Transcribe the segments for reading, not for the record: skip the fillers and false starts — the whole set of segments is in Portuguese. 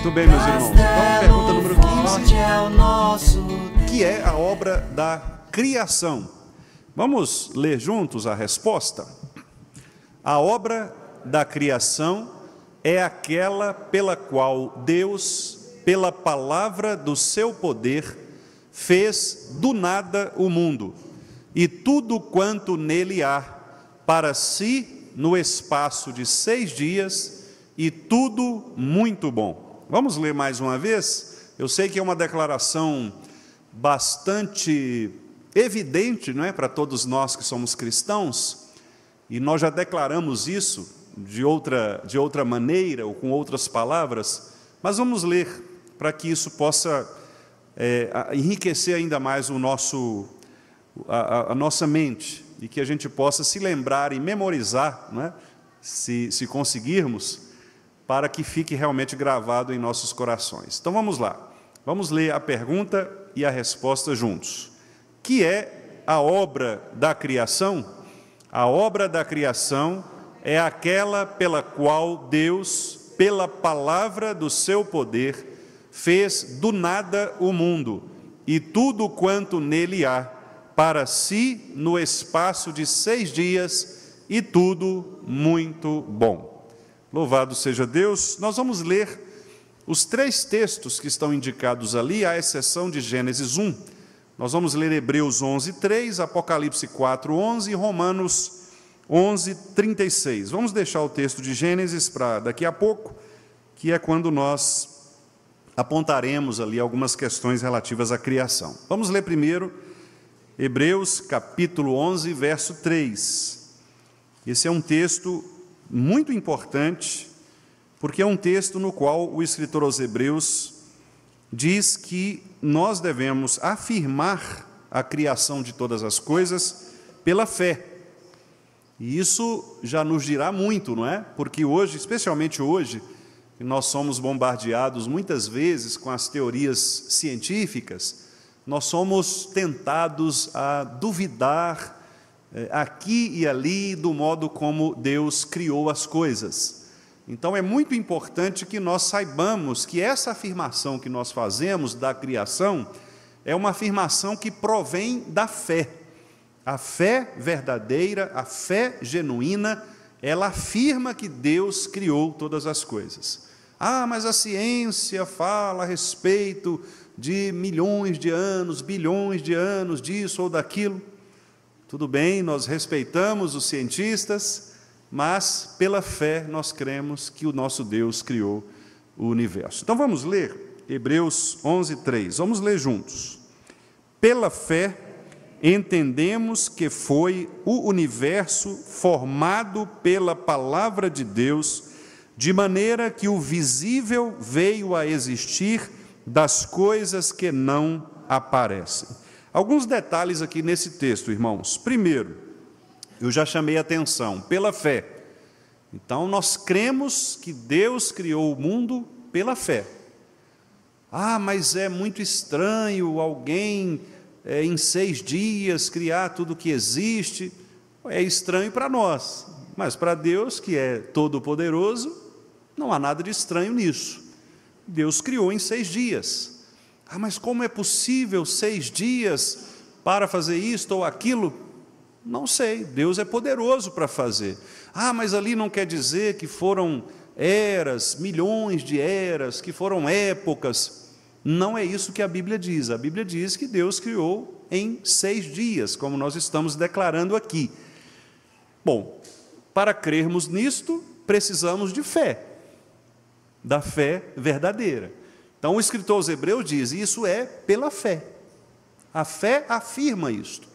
Muito bem, meus irmãos. Então, pergunta número 15, que é a obra da criação. Vamos ler juntos a resposta? A obra da criação é aquela pela qual Deus, pela palavra do seu poder, fez do nada o mundo, e tudo quanto nele há, para si, no espaço de 6 dias, e tudo muito bom. Vamos ler mais uma vez? Eu sei que é uma declaração bastante evidente, não é, para todos nós que somos cristãos, e nós já declaramos isso de outra maneira, ou com outras palavras, mas vamos ler, para que isso possa enriquecer ainda mais a nossa mente, e que a gente possa se lembrar e memorizar, não é? Se conseguirmos, para que fique realmente gravado em nossos corações. Então vamos lá, vamos ler a pergunta e a resposta juntos. Que é a obra da criação? A obra da criação é aquela pela qual Deus, pela palavra do seu poder, fez do nada o mundo, e tudo quanto nele há, para si, no espaço de 6 dias, e tudo muito bom. Louvado seja Deus. Nós vamos ler os 3 textos que estão indicados ali, à exceção de Gênesis 1. Nós vamos ler Hebreus 11:3, Apocalipse 4:11 e Romanos 11:36. Vamos deixar o texto de Gênesis para daqui a pouco, que é quando nós apontaremos ali algumas questões relativas à criação. Vamos ler primeiro Hebreus capítulo 11, verso 3. Esse é um texto muito importante, porque é um texto no qual o escritor aos Hebreus diz que nós devemos afirmar a criação de todas as coisas pela fé. E isso já nos dirá muito, não é? Porque hoje, especialmente hoje, nós somos bombardeados muitas vezes com as teorias científicas, nós somos tentados a duvidar aqui e ali do modo como Deus criou as coisas. Então é muito importante que nós saibamos que essa afirmação que nós fazemos da criação é uma afirmação que provém da fé. A fé verdadeira, a fé genuína, ela afirma que Deus criou todas as coisas. Ah, mas a ciência fala a respeito de milhões de anos, bilhões de anos, disso ou daquilo. Tudo bem, nós respeitamos os cientistas, mas pela fé nós cremos que o nosso Deus criou o universo. Então vamos ler Hebreus 11:3. Vamos ler juntos. Pela fé entendemos que foi o universo formado pela palavra de Deus, de maneira que o visível veio a existir das coisas que não aparecem. Alguns detalhes aqui nesse texto, irmãos. Primeiro, eu já chamei a atenção, pela fé. Então, nós cremos que Deus criou o mundo pela fé. Ah, mas é muito estranho alguém, em 6 dias, criar tudo que existe. É estranho para nós, mas para Deus, que é todo-poderoso, não há nada de estranho nisso. Deus criou em 6 dias. Ah, mas como é possível 6 dias para fazer isto ou aquilo? Não sei, Deus é poderoso para fazer. Ah, mas ali não quer dizer que foram eras, milhões de eras, que foram épocas. Não é isso que a Bíblia diz. A Bíblia diz que Deus criou em 6 dias, como nós estamos declarando aqui. Bom, para crermos nisto, precisamos de fé, da fé verdadeira. Então, o escritor aos Hebreus diz, isso é pela fé. A fé afirma isto.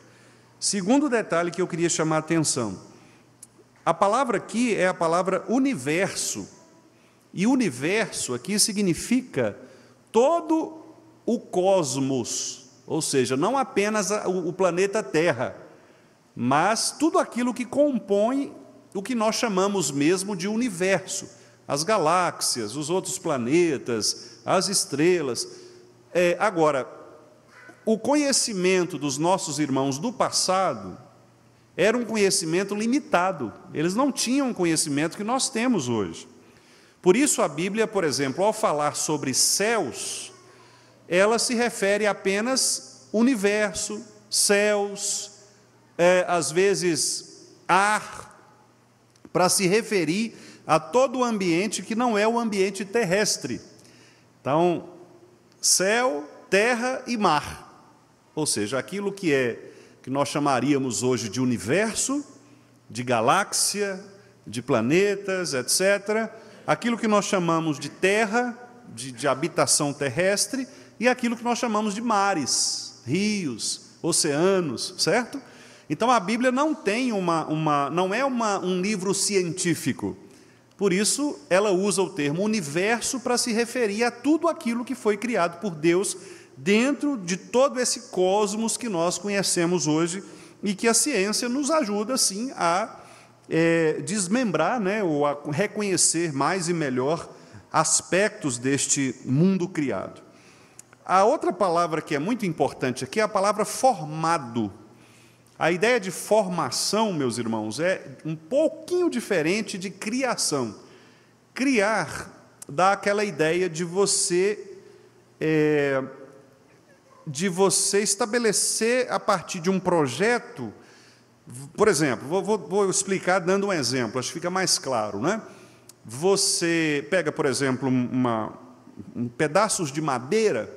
Segundo detalhe que eu queria chamar a atenção, a palavra aqui é a palavra universo, e universo aqui significa todo o cosmos, ou seja, não apenas o planeta Terra, mas tudo aquilo que compõe o que nós chamamos mesmo de universo, as galáxias, os outros planetas, as estrelas. Agora, o conhecimento dos nossos irmãos do passado era um conhecimento limitado, eles não tinham o conhecimento que nós temos hoje. Por isso a Bíblia, por exemplo, ao falar sobre céus, ela se refere apenas universo, céus, às vezes ar, para se referir a todo o ambiente que não é o ambiente terrestre. Então, céu, terra e mar, ou seja, aquilo que nós chamaríamos hoje de universo, de galáxia, de planetas, etc., aquilo que nós chamamos de terra, de habitação terrestre, e aquilo que nós chamamos de mares, rios, oceanos, certo? Então a Bíblia não tem não é um livro científico, por isso ela usa o termo universo para se referir a tudo aquilo que foi criado por Deus dentro de todo esse cosmos que nós conhecemos hoje e que a ciência nos ajuda, sim, a desmembrar, né, ou a reconhecer mais e melhor aspectos deste mundo criado. A outra palavra que é muito importante aqui é a palavra formado. A ideia de formação, meus irmãos, é um pouquinho diferente de criação. Criar dá aquela ideia de você estabelecer a partir de um projeto. Por exemplo, vou explicar dando um exemplo, acho que fica mais claro, né? Você pega, por exemplo, pedaços de madeira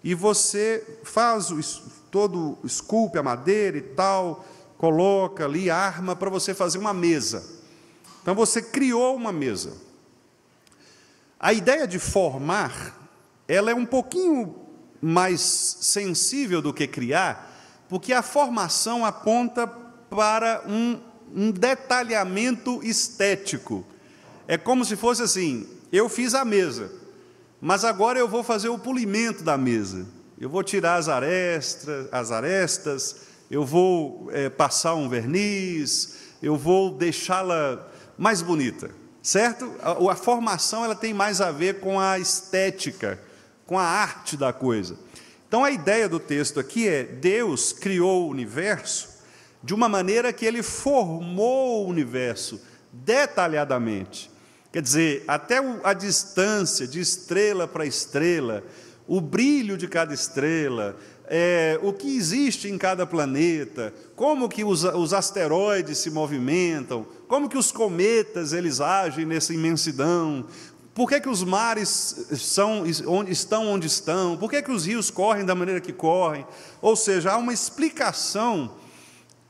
e você esculpe a madeira e tal, coloca ali, arma para você fazer uma mesa. Então você criou uma mesa. A ideia de formar, ela é um pouquinho mais sensível do que criar, porque a formação aponta para um detalhamento estético. É como se fosse assim: eu fiz a mesa, mas agora eu vou fazer o polimento da mesa. Eu vou tirar as arestas, eu vou passar um verniz, eu vou deixá-la mais bonita, certo? A formação ela tem mais a ver com a estética, com a arte da coisa. Então a ideia do texto aqui é: Deus criou o universo de uma maneira que Ele formou o universo detalhadamente. Quer dizer, até a distância de estrela para estrela, o brilho de cada estrela, o que existe em cada planeta, como que os asteroides se movimentam, como que os cometas eles agem nessa imensidão, por que os mares estão onde estão, por que os rios correm da maneira que correm. Ou seja, há uma explicação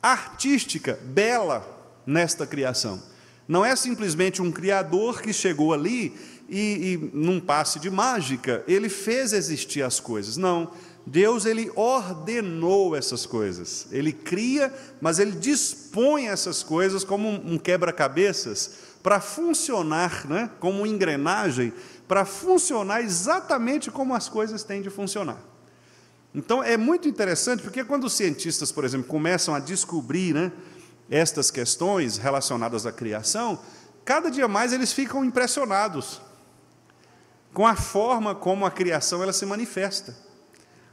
artística bela nesta criação. Não é simplesmente um criador que chegou ali e num passe de mágica, ele fez existir as coisas. Não, Deus ele ordenou essas coisas. Ele cria, mas Ele dispõe essas coisas como um quebra-cabeças para funcionar, né, como uma engrenagem, para funcionar exatamente como as coisas têm de funcionar. Então é muito interessante, porque quando os cientistas, por exemplo, começam a descobrir, né, estas questões relacionadas à criação, cada dia mais eles ficam impressionados com a forma como a criação ela se manifesta,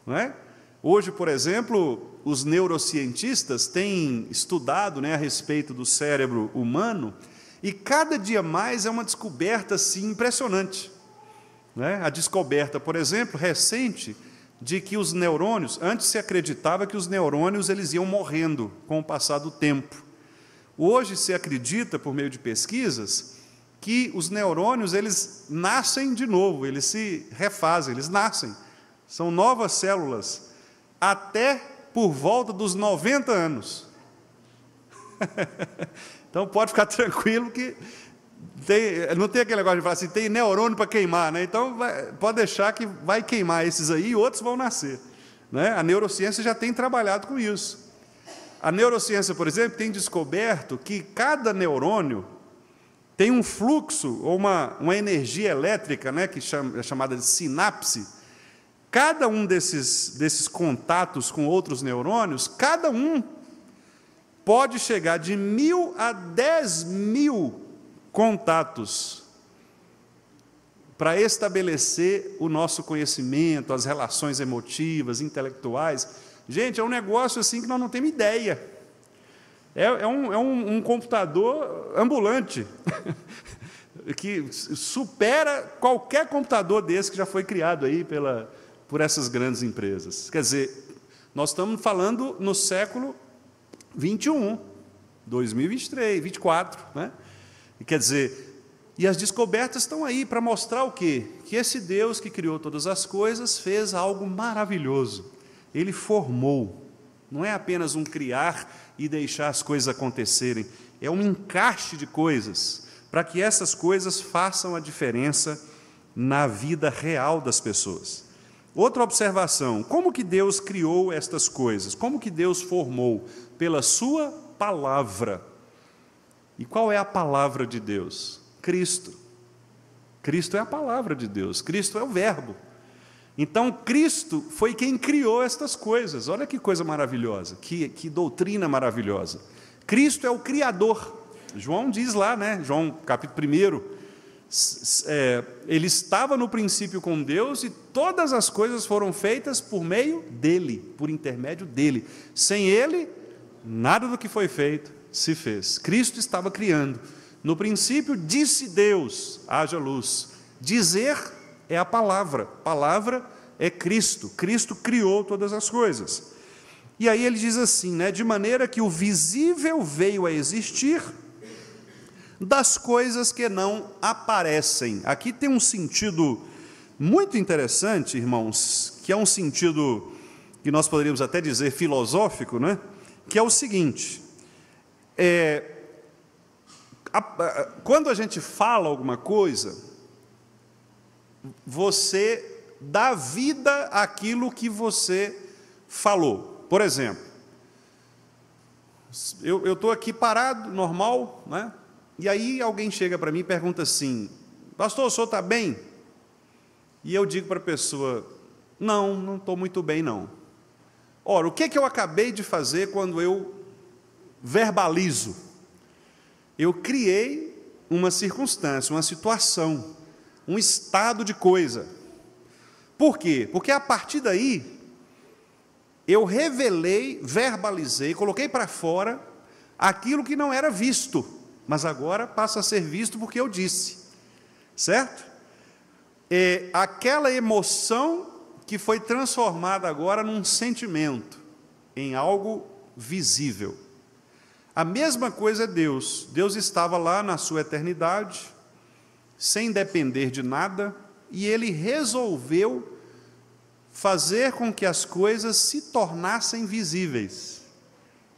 não é? Hoje, por exemplo, os neurocientistas têm estudado, né, a respeito do cérebro humano, e cada dia mais é uma descoberta assim, impressionante, não é? A descoberta, por exemplo, recente, de que os neurônios, antes se acreditava que os neurônios eles iam morrendo com o passar do tempo. Hoje se acredita, por meio de pesquisas, que os neurônios eles nascem de novo, eles se refazem, eles nascem. São novas células, até por volta dos 90 anos. Então pode ficar tranquilo que não tem aquele negócio de falar assim, tem neurônio para queimar, né? Então pode deixar que vai queimar esses aí e outros vão nascer, né? A neurociência já tem trabalhado com isso. A neurociência, por exemplo, tem descoberto que cada neurônio tem um fluxo ou uma energia elétrica, né, que é chamada de sinapse. Cada um desses contatos com outros neurônios, cada um pode chegar de 1.000 a 10.000 contatos para estabelecer o nosso conhecimento, as relações emotivas, intelectuais. Gente, é um negócio assim que nós não temos ideia. É um computador ambulante. que supera qualquer computador desse que já foi criado aí por essas grandes empresas. Quer dizer, nós estamos falando no século 21, 2023, 24, né? E quer dizer, e as descobertas estão aí para mostrar o quê? Que esse Deus que criou todas as coisas fez algo maravilhoso. Ele formou. Não é apenas um criar e deixar as coisas acontecerem. É um encaixe de coisas para que essas coisas façam a diferença na vida real das pessoas. Outra observação, como que Deus criou estas coisas? Como que Deus formou? Pela sua palavra. E qual é a palavra de Deus? Cristo. Cristo é a palavra de Deus, Cristo é o verbo. Então, Cristo foi quem criou estas coisas. Olha que coisa maravilhosa, que doutrina maravilhosa. Cristo é o Criador. João diz lá, né? João capítulo 1, ele estava no princípio com Deus e todas as coisas foram feitas por meio dele, por intermédio dele. Sem ele, nada do que foi feito se fez. Cristo estava criando. No princípio disse Deus, haja luz. Dizer é a palavra é Cristo. Cristo criou todas as coisas. E aí ele diz assim, né? De maneira que o visível veio a existir das coisas que não aparecem. Aqui tem um sentido muito interessante, irmãos, que é um sentido que nós poderíamos até dizer filosófico, né? Que é o seguinte, quando a gente fala alguma coisa, você dá vida àquilo que você falou. Por exemplo, eu estou aqui parado, normal, né? E aí alguém chega para mim e pergunta assim, pastor, o senhor está bem? E eu digo para a pessoa, não estou muito bem não. Ora, o que eu acabei de fazer quando eu verbalizo? Eu criei uma circunstância, uma situação, um estado de coisa. Por quê? Porque a partir daí, eu revelei, verbalizei, coloquei para fora aquilo que não era visto, mas agora passa a ser visto porque eu disse, certo? Aquela emoção que foi transformada agora num sentimento, em algo visível. A mesma coisa é Deus. Deus estava lá na sua eternidade, sem depender de nada, e Ele resolveu fazer com que as coisas se tornassem visíveis.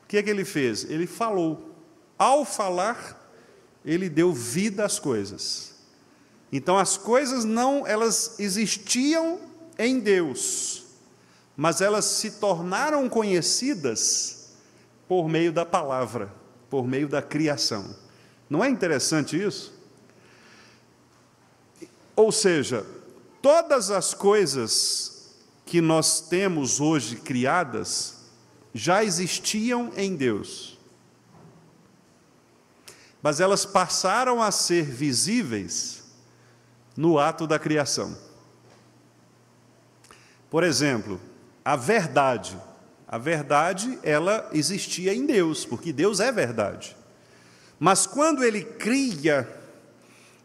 O que é que Ele fez? Ele falou. Ao falar, Ele deu vida às coisas. Então, as coisas elas existiam em Deus, mas elas se tornaram conhecidas por meio da palavra, por meio da criação. Não é interessante isso? Ou seja, todas as coisas que nós temos hoje criadas já existiam em Deus, mas elas passaram a ser visíveis no ato da criação. Por exemplo, a verdade, ela existia em Deus, porque Deus é verdade. Mas quando Ele cria,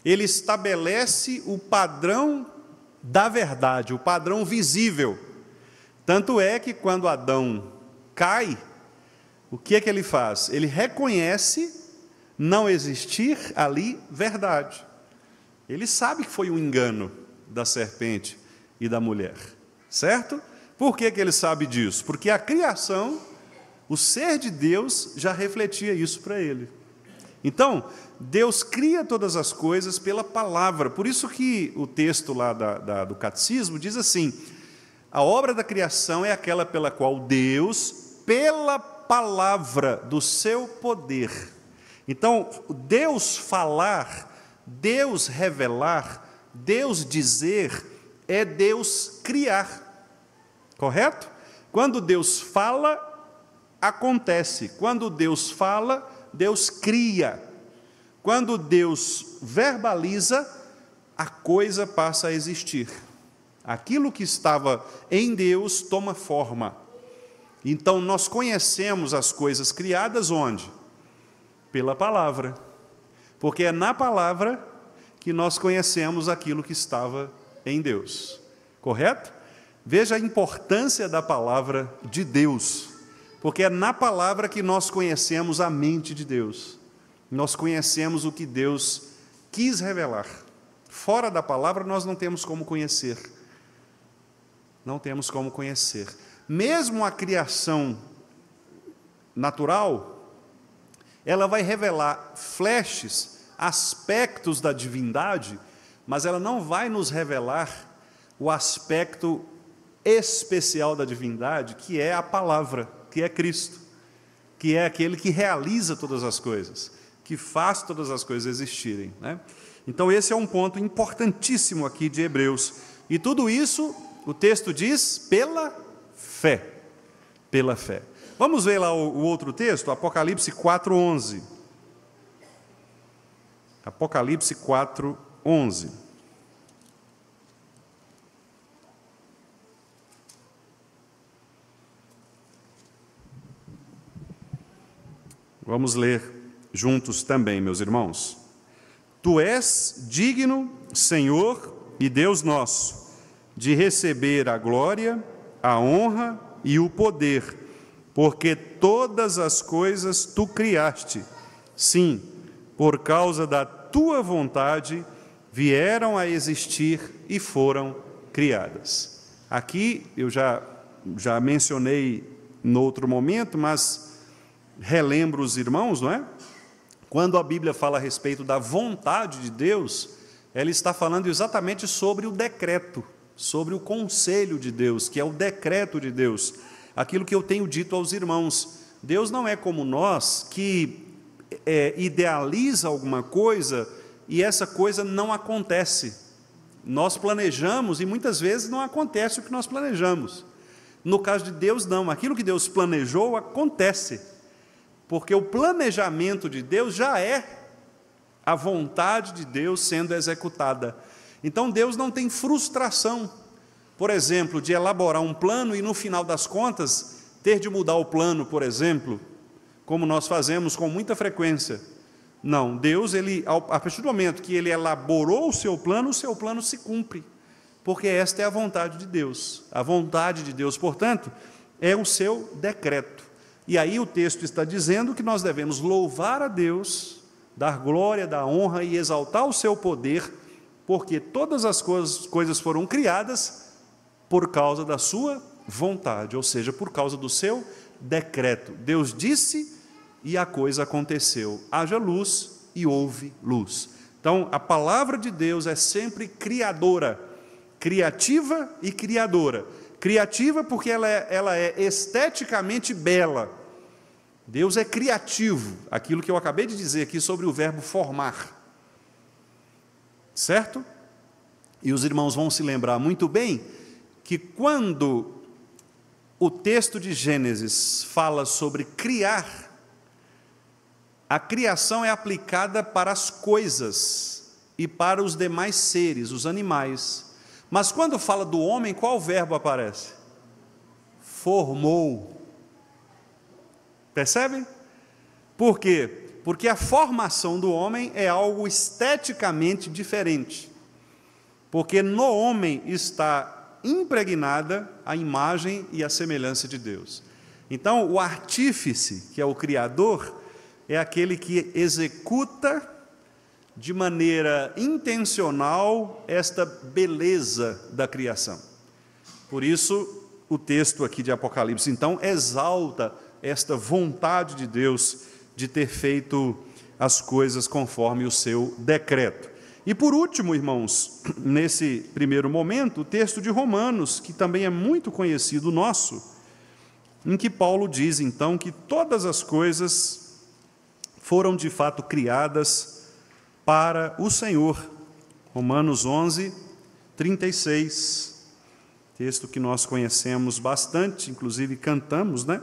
Ele estabelece o padrão da verdade, o padrão visível. Tanto é que quando Adão cai, o que é que ele faz? Ele reconhece não existir ali verdade. Ele sabe que foi um engano da serpente e da mulher, certo? Por que ele sabe disso? Porque a criação, o ser de Deus, já refletia isso para ele. Então, Deus cria todas as coisas pela palavra. Por isso que o texto lá do catecismo diz assim, a obra da criação é aquela pela qual Deus, pela palavra do seu poder. Então, Deus falar, Deus revelar, Deus dizer, é Deus criar, correto? Quando Deus fala, acontece. Quando Deus fala, Deus cria. Quando Deus verbaliza, a coisa passa a existir. Aquilo que estava em Deus toma forma. Então, nós conhecemos as coisas criadas onde? Pela palavra. Porque é na palavra que nós conhecemos aquilo que estava em Deus. Correto? Veja a importância da palavra de Deus, porque é na palavra que nós conhecemos a mente de Deus. Nós conhecemos o que Deus quis revelar. Fora da palavra nós não temos como conhecer. Não temos como conhecer. Mesmo a criação natural, ela vai revelar flashes, aspectos da divindade, mas ela não vai nos revelar o aspecto especial da divindade, que é a palavra, que é Cristo, que é aquele que realiza todas as coisas, que faz todas as coisas existirem, né? Então esse é um ponto importantíssimo aqui de Hebreus. E tudo isso, o texto diz, pela fé. Pela fé. Vamos ver lá o outro texto, Apocalipse 4:11. Apocalipse 4:11. Vamos ler juntos também, meus irmãos. Tu és digno, Senhor e Deus nosso, de receber a glória, a honra e o poder, porque todas as coisas tu criaste. Sim, por causa da tua vontade, vieram a existir e foram criadas. Aqui eu já mencionei no outro momento, mas relembro os irmãos, não é? Quando a Bíblia fala a respeito da vontade de Deus, ela está falando exatamente sobre o decreto, sobre o conselho de Deus, que é o decreto de Deus. Aquilo que eu tenho dito aos irmãos, Deus não é como nós, que idealiza alguma coisa e essa coisa não acontece. Nós planejamos e muitas vezes não acontece o que nós planejamos. No caso de Deus, não. Aquilo que Deus planejou acontece. Porque o planejamento de Deus já é a vontade de Deus sendo executada. Então Deus não tem frustração, por exemplo, de elaborar um plano e no final das contas ter de mudar o plano, por exemplo, como nós fazemos com muita frequência. Não, Deus, a partir do momento que Ele elaborou o seu plano se cumpre, porque esta é a vontade de Deus. A vontade de Deus, portanto, é o seu decreto. E aí o texto está dizendo que nós devemos louvar a Deus, dar glória, dar honra e exaltar o seu poder, porque todas as coisas foram criadas por causa da sua vontade, ou seja, por causa do seu decreto. Deus disse e a coisa aconteceu. Haja luz e houve luz. Então, a palavra de Deus é sempre criadora, criativa e criadora. Criativa porque ela é esteticamente bela. Deus é criativo, aquilo que eu acabei de dizer aqui sobre o verbo formar. Certo? E os irmãos vão se lembrar muito bem que quando o texto de Gênesis fala sobre criar, a criação é aplicada para as coisas e para os demais seres, os animais. Mas quando fala do homem, qual verbo aparece? Formou. Percebem? Por quê? Porque a formação do homem é algo esteticamente diferente. Porque no homem está impregnada a imagem e a semelhança de Deus. Então, o artífice, que é o Criador, é aquele que executa de maneira intencional esta beleza da criação. Por isso, o texto aqui de Apocalipse, então, exalta esta vontade de Deus de ter feito as coisas conforme o seu decreto. E por último, irmãos, nesse primeiro momento, o texto de Romanos, que também é muito conhecido nosso, em que Paulo diz, então, que todas as coisas foram de fato criadas para o Senhor. Romanos 11, 36, texto que nós conhecemos bastante, inclusive cantamos, né?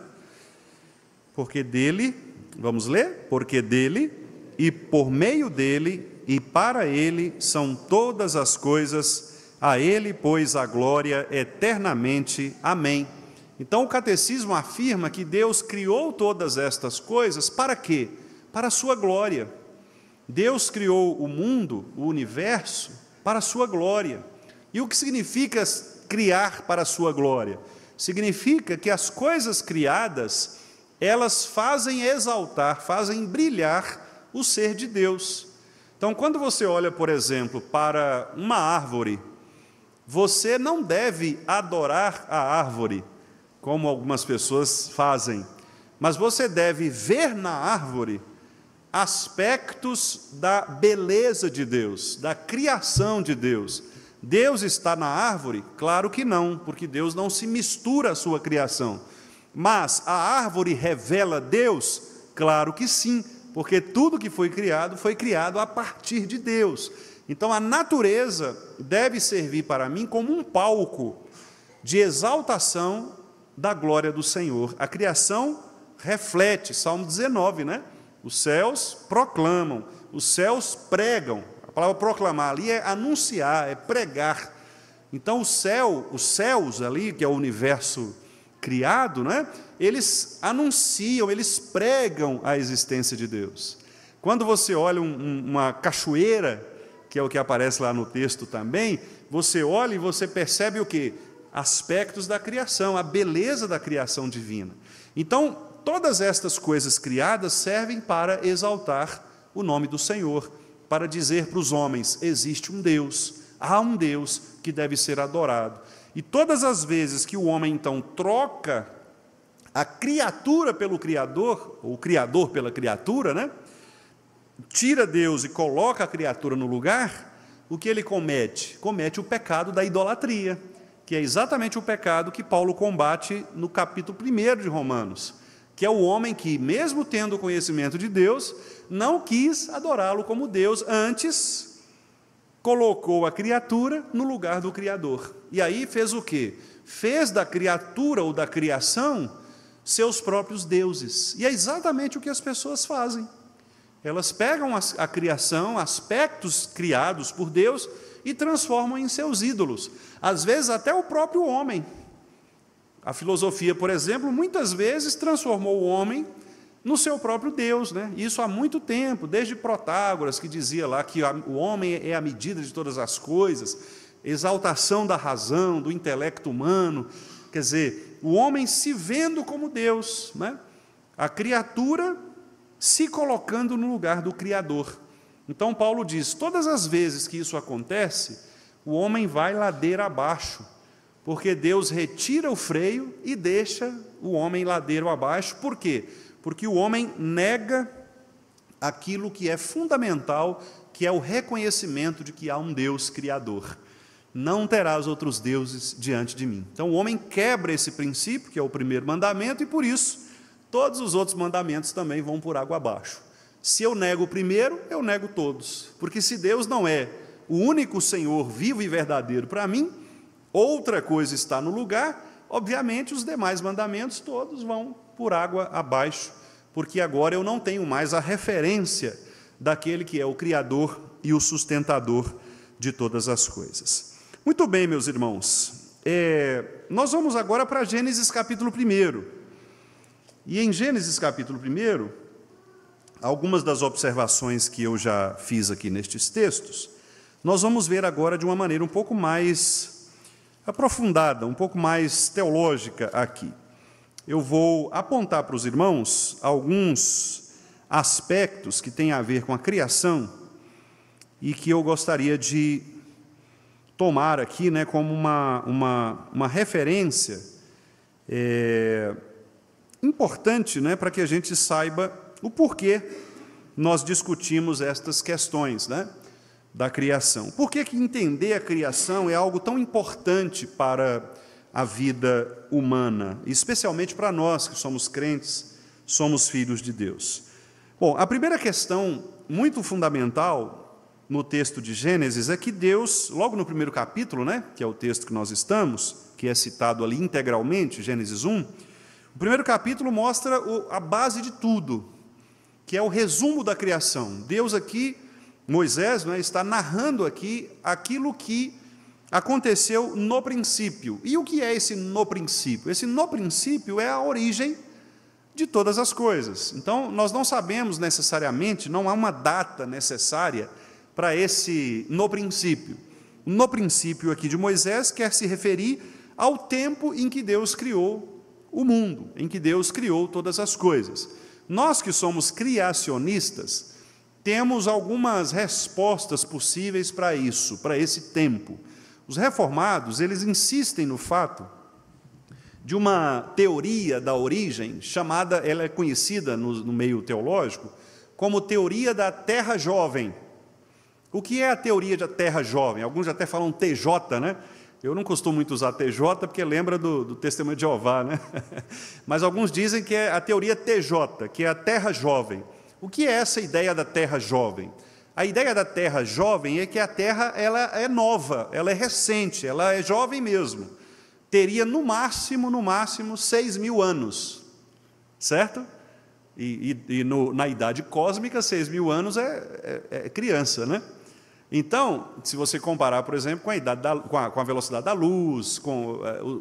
Porque dele, vamos ler? Porque dele, e por meio dele, e para ele são todas as coisas, a ele, pois, a glória eternamente. Amém. Então o catecismo afirma que Deus criou todas estas coisas para quê? Para a sua glória. Deus criou o mundo, o universo, para a sua glória. E o que significa criar para a sua glória? Significa que as coisas criadas, elas fazem exaltar, fazem brilhar o ser de Deus. Então, quando você olha, por exemplo, para uma árvore, você não deve adorar a árvore, como algumas pessoas fazem, mas você deve ver na árvore aspectos da beleza de Deus, da criação de Deus. Deus está na árvore? Claro que não, porque Deus não se mistura à sua criação. Mas a árvore revela Deus? Claro que sim, porque tudo que foi criado a partir de Deus. Então a natureza deve servir para mim como um palco de exaltação da glória do Senhor. A criação reflete, Salmo 19, né? Os céus proclamam, os céus pregam. A palavra proclamar ali é anunciar, é pregar. Então os céus ali, que é o universo criado, né? Eles anunciam, eles pregam a existência de Deus. Quando você olha uma cachoeira, que é o que aparece lá no texto também, você olha e você percebe o quê? Aspectos da criação, a beleza da criação divina. Então, todas estas coisas criadas servem para exaltar o nome do Senhor, para dizer para os homens: existe um Deus, há um Deus que deve ser adorado. E todas as vezes que o homem, então, troca a criatura pelo Criador, ou o Criador pela criatura, né? Tira Deus e coloca a criatura no lugar, o que ele comete? Comete o pecado da idolatria, que é exatamente o pecado que Paulo combate no capítulo 1 de Romanos, que é o homem que, mesmo tendo conhecimento de Deus, não quis adorá-lo como Deus, antes colocou a criatura no lugar do Criador. E aí fez o quê? Fez da criatura ou da criação seus próprios deuses. E é exatamente o que as pessoas fazem. Elas pegam a criação, aspectos criados por Deus, e transformam em seus ídolos. Às vezes até o próprio homem. A filosofia, por exemplo, muitas vezes transformou o homem no seu próprio Deus, né? Isso há muito tempo, desde Protágoras, que dizia lá que o homem é a medida de todas as coisas, exaltação da razão, do intelecto humano. Quer dizer, o homem se vendo como Deus, né? A criatura se colocando no lugar do Criador. Então Paulo diz, todas as vezes que isso acontece, o homem vai ladeira abaixo, porque Deus retira o freio e deixa o homem ladeira abaixo. Por quê? Porque o homem nega aquilo que é fundamental, que é o reconhecimento de que há um Deus Criador. Não terás outros deuses diante de mim. Então o homem quebra esse princípio, que é o primeiro mandamento, e por isso todos os outros mandamentos também vão por água abaixo. Se eu nego o primeiro, eu nego todos. Porque se Deus não é o único Senhor vivo e verdadeiro para mim, outra coisa está no lugar, obviamente os demais mandamentos todos vão por água abaixo, porque agora eu não tenho mais a referência daquele que é o Criador e o sustentador de todas as coisas. Muito bem, meus irmãos, nós vamos agora para Gênesis capítulo 1. E em Gênesis capítulo 1, algumas das observações que eu já fiz aqui nestes textos, nós vamos ver agora de uma maneira um pouco mais aprofundada, um pouco mais teológica aqui. Eu vou apontar para os irmãos alguns aspectos que têm a ver com a criação e que eu gostaria de tomar aqui, né, como uma referência importante, né, para que a gente saiba o porquê nós discutimos estas questões, né, da criação. Por que entender a criação é algo tão importante para a vida humana, especialmente para nós que somos crentes, somos filhos de Deus? Bom, a primeira questão muito fundamental no texto de Gênesis é que Deus, logo no primeiro capítulo, né, que é o texto que nós estamos, que é citado ali integralmente, Gênesis 1, o primeiro capítulo mostra a base de tudo, que é o resumo da criação. Deus aqui, Moisés, né, está narrando aqui aquilo que aconteceu no princípio. E o que é esse no princípio? Esse no princípio é a origem de todas as coisas. Então, nós não sabemos necessariamente, não há uma data necessária para esse no princípio. No princípio aqui de Moisés quer se referir ao tempo em que Deus criou o mundo, em que Deus criou todas as coisas. Nós que somos criacionistas, temos algumas respostas possíveis para isso, para esse tempo. Os reformados, eles insistem no fato de uma teoria da origem, chamada, ela é conhecida no meio teológico, como teoria da terra jovem. O que é a teoria da terra jovem? Alguns até falam TJ, né? Eu não costumo muito usar TJ, porque lembra do Testemunho de Jeová, né? Mas alguns dizem que é a teoria TJ, que é a terra jovem. O que é essa ideia da terra jovem? A ideia da terra jovem é que a terra ela é nova, ela é recente, ela é jovem mesmo. Teria no máximo 6.000 anos, certo? Na idade cósmica, 6.000 anos é criança, né? Então, se você comparar, por exemplo, com a velocidade da luz, com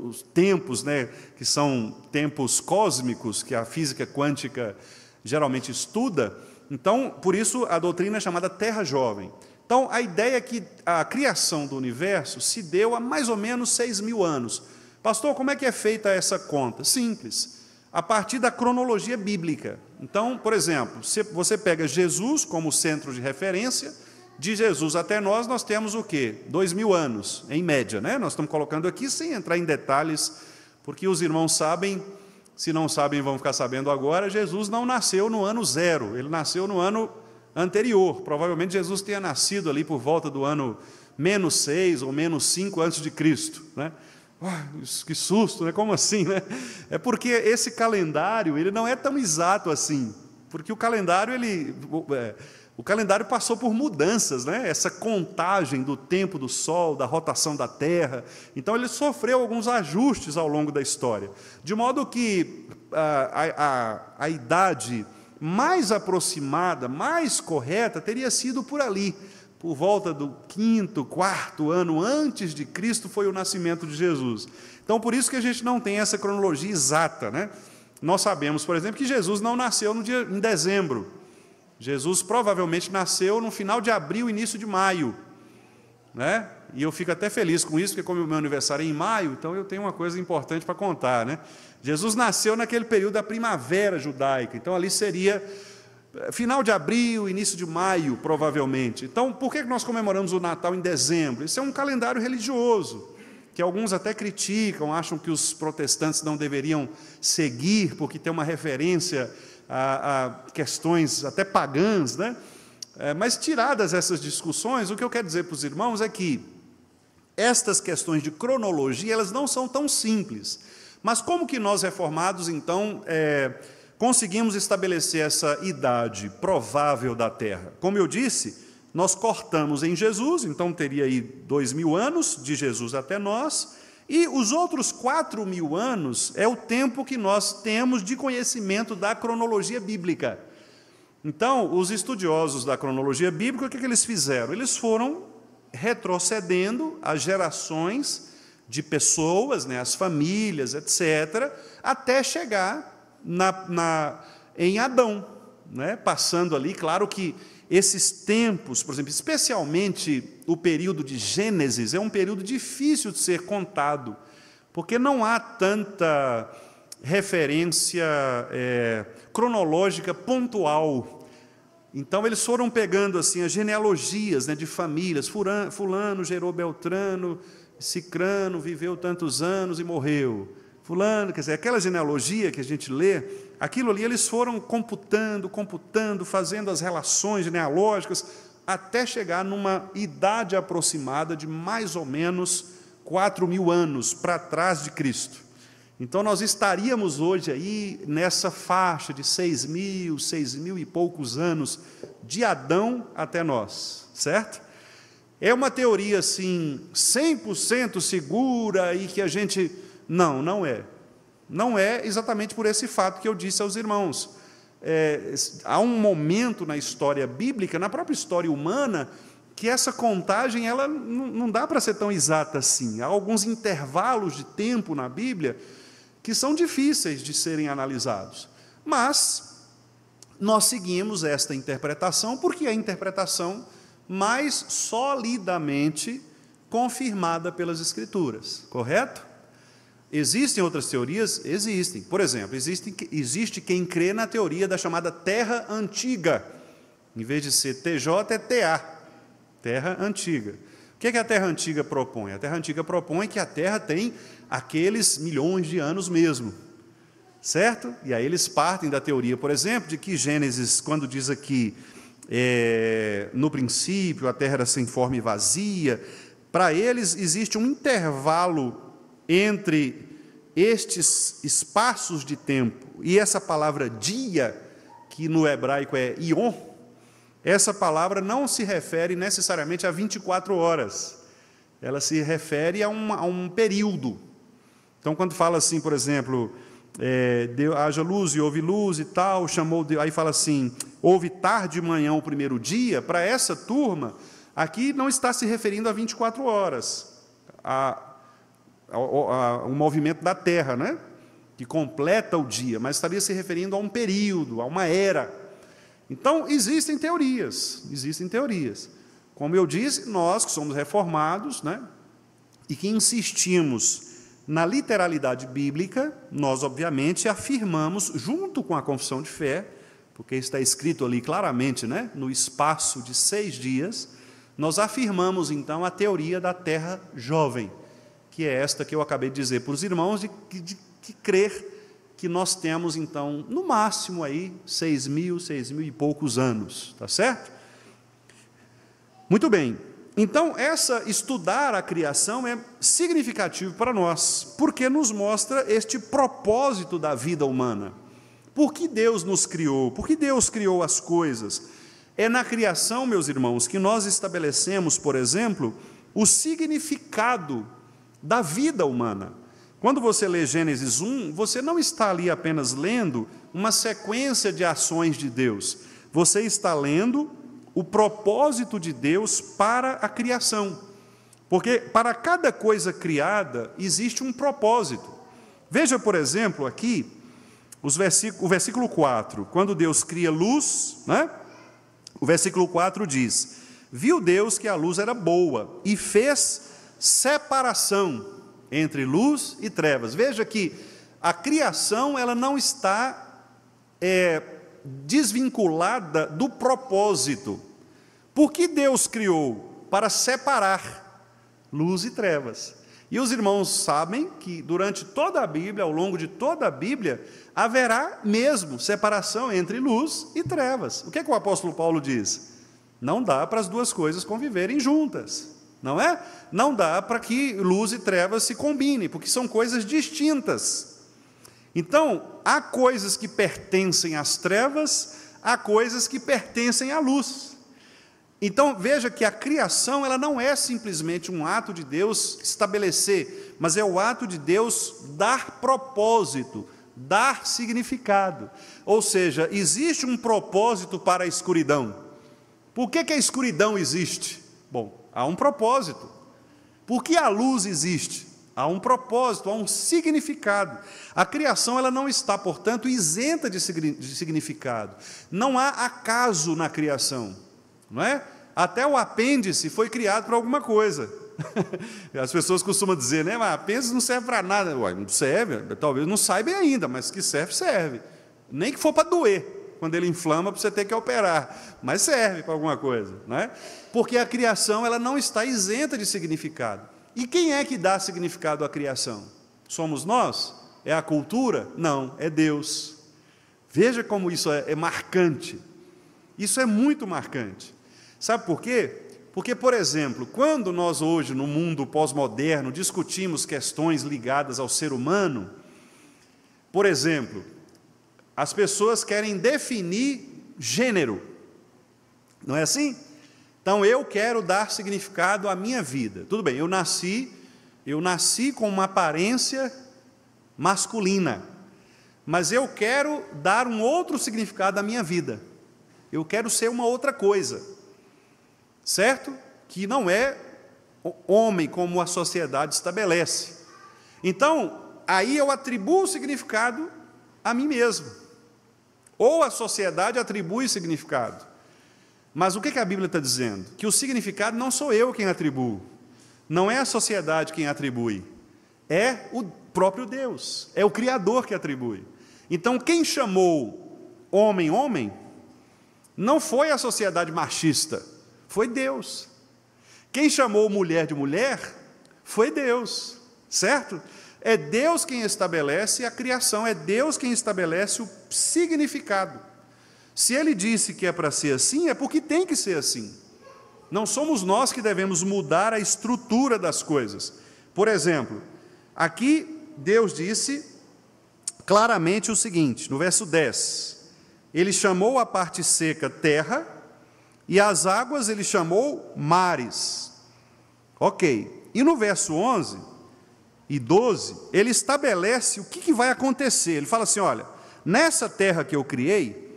os tempos, né, que são tempos cósmicos, que a física quântica geralmente estuda, então, por isso, a doutrina é chamada Terra Jovem. Então, a ideia é que a criação do universo se deu há mais ou menos 6.000 anos. Pastor, como é que é feita essa conta? Simples, a partir da cronologia bíblica. Então, por exemplo, se você pega Jesus como centro de referência, de Jesus até nós temos o quê? 2.000 anos, em média, né? Nós estamos colocando aqui sem entrar em detalhes, porque os irmãos sabem, se não sabem vão ficar sabendo agora, Jesus não nasceu no ano 0, ele nasceu no ano anterior. Provavelmente Jesus tenha nascido ali por volta do ano -6 ou -5 antes de Cristo, né? Que susto, né? Como assim, né? É porque esse calendário ele não é tão exato assim, porque o calendário o calendário passou por mudanças, né? Essa contagem do tempo do Sol, da rotação da Terra. Então, ele sofreu alguns ajustes ao longo da história. De modo que a idade mais aproximada, mais correta, teria sido por ali. Por volta do 5º, 4º ano antes de Cristo foi o nascimento de Jesus. Então, por isso que a gente não tem essa cronologia exata, né? Nós sabemos, por exemplo, que Jesus não nasceu em dezembro. Jesus provavelmente nasceu no final de abril, início de maio, né? E eu fico até feliz com isso, porque como o meu aniversário é em maio, então eu tenho uma coisa importante para contar, né? Jesus nasceu naquele período da primavera judaica, então ali seria final de abril, início de maio, provavelmente. Então, por que nós comemoramos o Natal em dezembro? Isso é um calendário religioso, que alguns até criticam, acham que os protestantes não deveriam seguir, porque tem uma referência a questões até pagãs, né? Mas tiradas essas discussões, o que eu quero dizer para os irmãos é que estas questões de cronologia, elas não são tão simples. Mas como que nós reformados, então, conseguimos estabelecer essa idade provável da Terra? Como eu disse, nós cortamos em Jesus, então teria aí 2.000 anos de Jesus até nós, e os outros 4.000 anos é o tempo que nós temos de conhecimento da cronologia bíblica. Então, os estudiosos da cronologia bíblica, o que eles fizeram? Eles foram retrocedendo as gerações de pessoas, né, as famílias, etc., até chegar em Adão, né, passando ali, claro que esses tempos, por exemplo, especialmente o período de Gênesis, é um período difícil de ser contado, porque não há tanta referência cronológica pontual. Então, eles foram pegando assim, as genealogias, né, de famílias, fulano gerou Beltrano, Cicrano viveu tantos anos e morreu. Fulano, quer dizer, aquela genealogia que a gente lê, aquilo ali eles foram computando, fazendo as relações genealógicas, até chegar numa idade aproximada de mais ou menos 4.000 anos para trás de Cristo. Então, nós estaríamos hoje aí nessa faixa de 6.000 e poucos anos, de Adão até nós, certo? É uma teoria, assim, 100% segura e que a gente... Não é. Não é exatamente por esse fato que eu disse aos irmãos. Há um momento na história bíblica, na própria história humana, que essa contagem ela não dá para ser tão exata assim. Há alguns intervalos de tempo na Bíblia que são difíceis de serem analisados. Mas nós seguimos esta interpretação porque é a interpretação mais solidamente confirmada pelas Escrituras, correto? Existem outras teorias? Existem. Por exemplo, existe quem crê na teoria da chamada Terra Antiga. Em vez de ser TJ, é TA, Terra Antiga. O que a Terra Antiga propõe? A Terra Antiga propõe que a Terra tem aqueles milhões de anos mesmo, certo? E aí eles partem da teoria, por exemplo, de que Gênesis, quando diz aqui, no princípio a Terra era sem forma e vazia, para eles existe um intervalo entre estes espaços de tempo e essa palavra dia, que no hebraico é ion. Essa palavra não se refere necessariamente a 24 horas, ela se refere a um período. Então, quando fala assim, por exemplo, haja luz e houve luz e tal, chamou Deus, aí fala assim, houve tarde e manhã o primeiro dia, para essa turma, aqui não está se referindo a 24 horas, um movimento da Terra, né? Que completa o dia, mas estaria se referindo a um período, a uma era. Então, existem teorias. Como eu disse, nós que somos reformados, né, e que insistimos na literalidade bíblica, nós, obviamente, afirmamos, junto com a confissão de fé, porque está escrito ali claramente, né, no espaço de 6 dias, nós afirmamos, então, a teoria da terra jovem, que é esta que eu acabei de dizer para os irmãos, de crer que nós temos, então, no máximo, aí, 6.000 e poucos anos, tá certo? Muito bem. Então, estudar a criação é significativo para nós, porque nos mostra este propósito da vida humana. Por que Deus nos criou? Por que Deus criou as coisas? É na criação, meus irmãos, que nós estabelecemos, por exemplo, o significado da vida humana. Quando você lê Gênesis 1, você não está ali apenas lendo uma sequência de ações de Deus. Você está lendo o propósito de Deus para a criação. Porque para cada coisa criada existe um propósito. Veja, por exemplo, aqui, o versículo 4, quando Deus cria luz, né? O versículo 4 diz, viu Deus que a luz era boa e fez separação entre luz e trevas. Veja que a criação ela não está desvinculada do propósito. Por que Deus criou? Para separar luz e trevas. E os irmãos sabem que durante toda a Bíblia, ao longo de toda a Bíblia, haverá mesmo separação entre luz e trevas. O que o apóstolo Paulo diz? Não dá para as duas coisas conviverem juntas. Não é? Não dá para que luz e trevas se combinem, porque são coisas distintas. Então, há coisas que pertencem às trevas, há coisas que pertencem à luz. Então, veja que a criação ela não é simplesmente um ato de Deus estabelecer, mas é o ato de Deus dar propósito, dar significado. Ou seja, existe um propósito para a escuridão. Por que a escuridão existe? Bom, há um propósito. Por que a luz existe? Há um propósito, há um significado. A criação ela não está, portanto, isenta de significado. Não há acaso na criação, não é? Até o apêndice foi criado para alguma coisa. As pessoas costumam dizer, né? Mas apêndice não serve para nada. Ué, não serve, talvez não saiba ainda, mas que serve, serve. Nem que for para doer. Quando ele inflama, para você ter que operar, mas serve para alguma coisa, não é? Porque a criação ela não está isenta de significado. E quem é que dá significado à criação? Somos nós? É a cultura? Não, é Deus. Veja como isso é marcante. Isso é muito marcante. Sabe por quê? Porque, por exemplo, quando nós hoje, no mundo pós-moderno, discutimos questões ligadas ao ser humano, por exemplo, as pessoas querem definir gênero, não é assim? Então, eu quero dar significado à minha vida. Tudo bem, eu nasci com uma aparência masculina, mas eu quero dar um outro significado à minha vida. Eu quero ser uma outra coisa, certo? Que não é homem como a sociedade estabelece. Então, aí eu atribuo o significado a mim mesmo. ou a sociedade atribui significado. Mas o que a Bíblia está dizendo? Que o significado não sou eu quem atribuo, não é a sociedade quem atribui, é o próprio Deus, é o Criador que atribui. Então, quem chamou homem, homem, não foi a sociedade machista, foi Deus. Quem chamou mulher de mulher, foi Deus, certo? É Deus quem estabelece a criação, é Deus quem estabelece o significado. Se Ele disse que é para ser assim, é porque tem que ser assim. Não somos nós que devemos mudar a estrutura das coisas. Por exemplo, aqui Deus disse claramente o seguinte, no verso 10, Ele chamou a parte seca terra, e as águas Ele chamou mares. Ok, e no verso 11 e 12, Ele estabelece o que vai acontecer. Ele fala assim, olha, nessa terra que eu criei,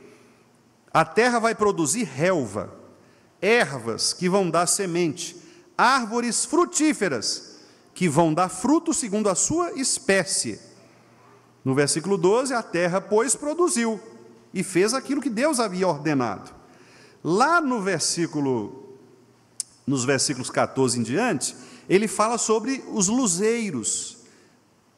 a terra vai produzir relva, ervas que vão dar semente, árvores frutíferas que vão dar fruto segundo a sua espécie. No versículo 12, a terra, pois, produziu e fez aquilo que Deus havia ordenado. Lá nos versículos 14 em diante, ele fala sobre os luzeiros,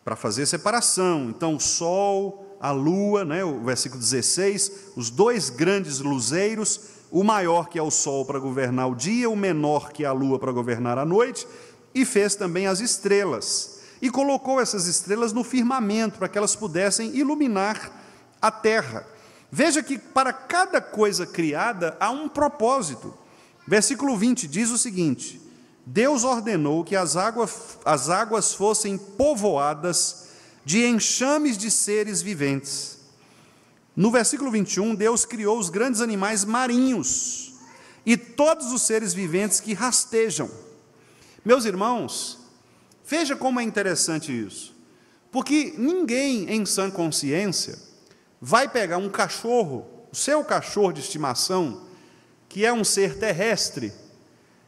para fazer separação. Então, o sol, a lua, o versículo 16, os dois grandes luzeiros, o maior que é o sol para governar o dia, o menor que é a lua para governar a noite, e fez também as estrelas. E colocou essas estrelas no firmamento, para que elas pudessem iluminar a terra. Veja que para cada coisa criada há um propósito. Versículo 20 diz o seguinte: Deus ordenou que as águas fossem povoadas de enxames de seres viventes. No versículo 21, Deus criou os grandes animais marinhos e todos os seres viventes que rastejam. Meus irmãos, veja como é interessante isso, porque ninguém em sã consciência vai pegar um cachorro, o seu cachorro de estimação, que é um ser terrestre,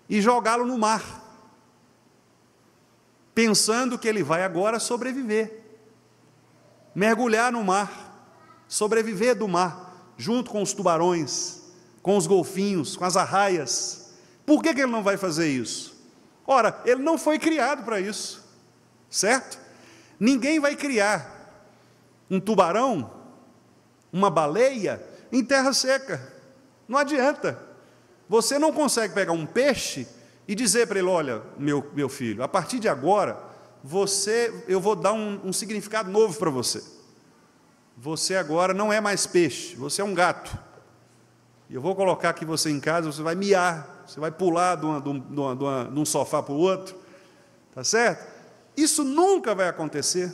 e jogá-lo no mar, pensando que ele vai agora sobreviver, mergulhar no mar, sobreviver do mar, junto com os tubarões, com os golfinhos, com as arraias. Por que ele não vai fazer isso? Ora, ele não foi criado para isso, certo? Ninguém vai criar um tubarão, uma baleia, em terra seca. Não adianta. Você não consegue pegar um peixe e dizer para ele, olha, meu filho, a partir de agora, eu vou dar um significado novo para você. Você agora não é mais peixe, você é um gato. E eu vou colocar aqui você em casa, você vai miar, você vai pular de um sofá para o outro. Tá certo? Isso nunca vai acontecer.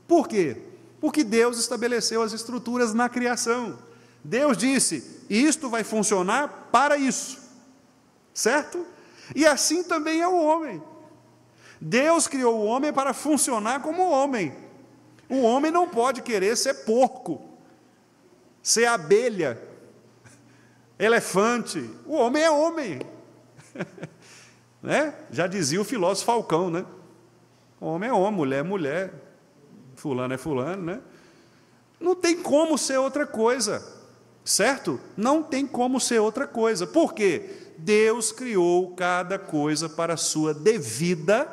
Por quê? Porque Deus estabeleceu as estruturas na criação. Deus disse, isto vai funcionar para isso. Certo? E assim também é o homem. Deus criou o homem para funcionar como homem. O homem não pode querer ser porco, ser abelha, elefante. O homem é homem. Né? Já dizia o filósofo Falcão, né? O homem é homem, mulher é mulher, fulano é fulano, né? Não tem como ser outra coisa, certo? Não tem como ser outra coisa. Por quê? Deus criou cada coisa para a sua devida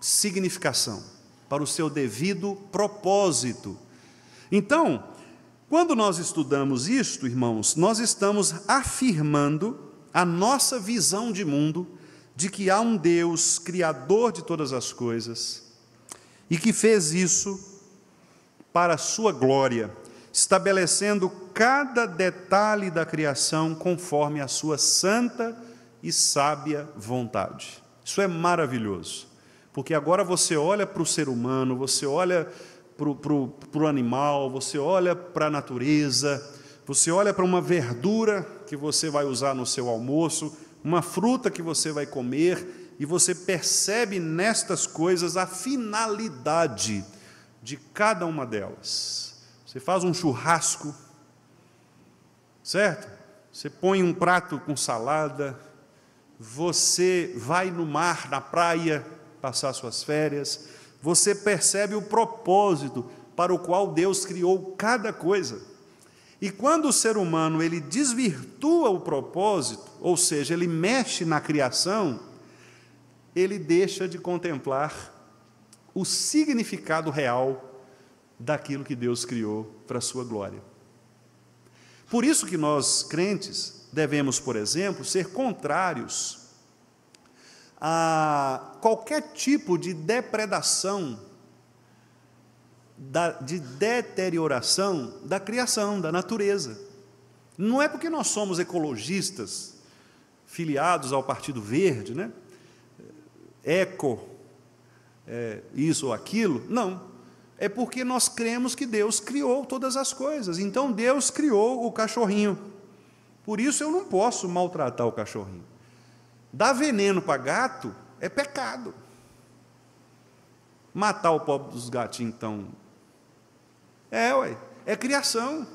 significação, para o seu devido propósito. Então, quando nós estudamos isto, irmãos, nós estamos afirmando a nossa visão de mundo, de que há um Deus criador de todas as coisas, e que fez isso para a sua glória, estabelecendo cada detalhe da criação conforme a sua santa e sábia vontade. Isso é maravilhoso, porque agora você olha para o ser humano, você olha para o animal, você olha para a natureza, você olha para uma verdura que você vai usar no seu almoço, uma fruta que você vai comer, e você percebe nestas coisas a finalidade de cada uma delas. Você faz um churrasco, certo? Você põe um prato com salada, você vai no mar, na praia, passar suas férias, você percebe o propósito para o qual Deus criou cada coisa. E quando o ser humano ele desvirtua o propósito, ou seja, ele mexe na criação, ele deixa de contemplar o significado real daquilo que Deus criou para a sua glória. Por isso que nós, crentes, devemos, por exemplo, ser contrários a qualquer tipo de depredação, de deterioração da criação, da natureza. Não é porque nós somos ecologistas, filiados ao Partido Verde, né? Isso ou aquilo, não. É porque nós cremos que Deus criou todas as coisas. Então, Deus criou o cachorrinho. Por isso, eu não posso maltratar o cachorrinho. Dar veneno para gato é pecado. Matar o pobre dos gatinhos, então, é criação.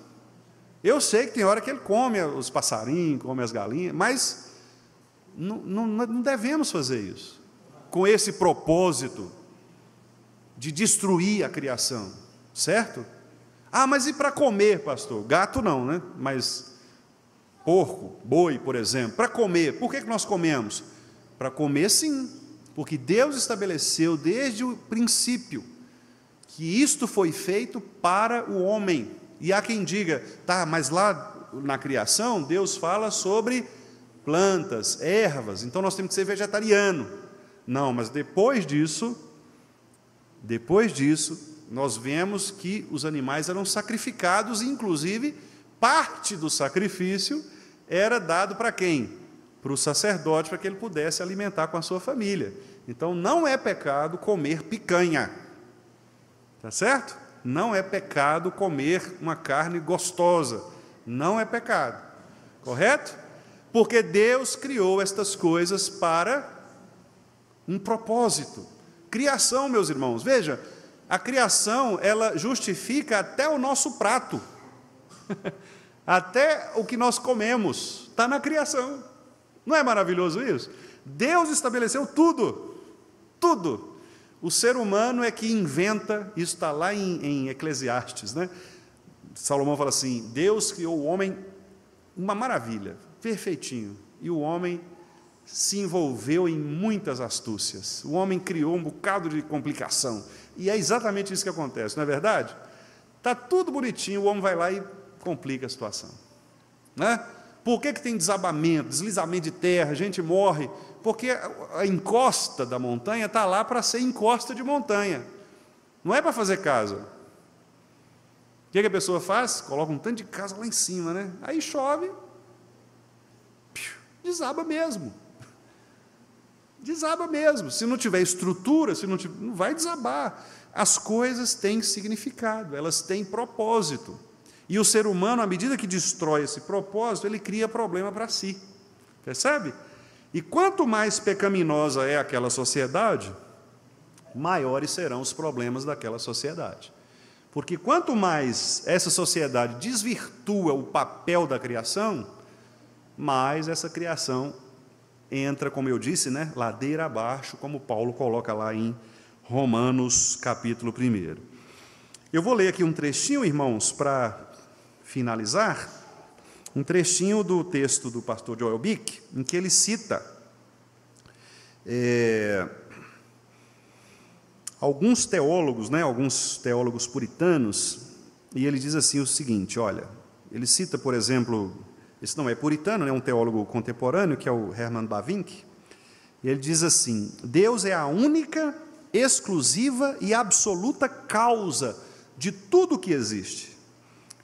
Eu sei que tem hora que ele come os passarinhos, come as galinhas, mas não devemos fazer isso, com esse propósito de destruir a criação, certo? Ah, mas e para comer, pastor? Gato não, né? Mas porco, boi, por exemplo, para comer, por que nós comemos? Para comer, sim, porque Deus estabeleceu desde o princípio que isto foi feito para o homem. E há quem diga, tá, mas lá na criação, Deus fala sobre plantas, ervas, então nós temos que ser vegetariano. Não, mas depois disso, nós vemos que os animais eram sacrificados, e inclusive, parte do sacrifício era dado para quem? Para o sacerdote, para que ele pudesse alimentar com a sua família. Então, não é pecado comer picanha. Tá certo? Não é pecado comer uma carne gostosa. Não é pecado. Correto? Porque Deus criou estas coisas para um propósito. Criação, meus irmãos, veja, a criação, ela justifica até o nosso prato. Até o que nós comemos está na criação. Não é maravilhoso isso? Deus estabeleceu tudo. Tudo. O ser humano é que inventa, isso está lá em Eclesiastes, né? Salomão fala assim, Deus criou o homem, uma maravilha, perfeitinho, e o homem se envolveu em muitas astúcias, o homem criou um bocado de complicação, e é exatamente isso que acontece, não é verdade? Está tudo bonitinho, o homem vai lá e complica a situação, né? Por que tem desabamento, deslizamento de terra, gente morre? Porque a encosta da montanha está lá para ser encosta de montanha, não é para fazer casa. O que a pessoa faz? Coloca um tanto de casa lá em cima, né? Aí chove, desaba mesmo. Desaba mesmo. Se não tiver estrutura, não vai desabar. As coisas têm significado, elas têm propósito. E o ser humano, à medida que destrói esse propósito, ele cria problema para si. Percebe? E quanto mais pecaminosa é aquela sociedade, maiores serão os problemas daquela sociedade. Porque quanto mais essa sociedade desvirtua o papel da criação, mais essa criação entra, como eu disse, né, ladeira abaixo, como Paulo coloca lá em Romanos, capítulo 1. Eu vou ler aqui um trechinho, irmãos, para finalizar, um trechinho do texto do pastor Joel Bick, em que ele cita alguns teólogos puritanos, e ele diz assim o seguinte, olha, ele cita, por exemplo, esse não é puritano, é um teólogo contemporâneo, que é o Herman Bavinck, e ele diz assim, Deus é a única, exclusiva e absoluta causa de tudo o que existe.